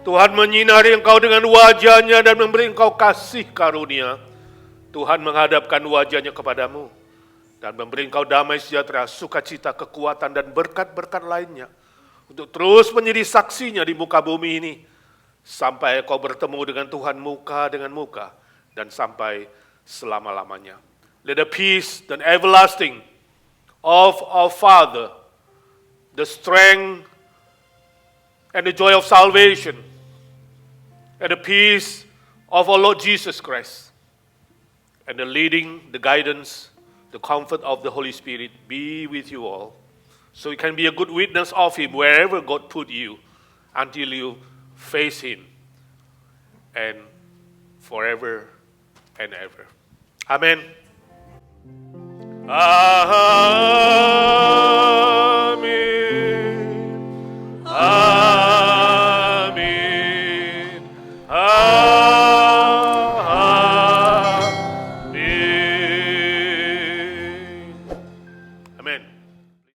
Tuhan menyinari engkau dengan wajah-Nya dan memberi engkau kasih karunia. Tuhan menghadapkan wajah-Nya kepadamu dan memberi engkau damai sejahtera, sukacita, kekuatan, dan berkat-berkat lainnya untuk terus menjadi saksinya di muka bumi ini sampai kau bertemu dengan Tuhan muka dengan muka dan sampai selama-lamanya. Let the peace and everlasting of our Father, the strength and the joy of salvation and the peace of our Lord Jesus Christ and the leading, the guidance, the comfort of the Holy Spirit be with you all, so you can be a good witness of Him wherever God put you until you face Him and forever and ever. Amen.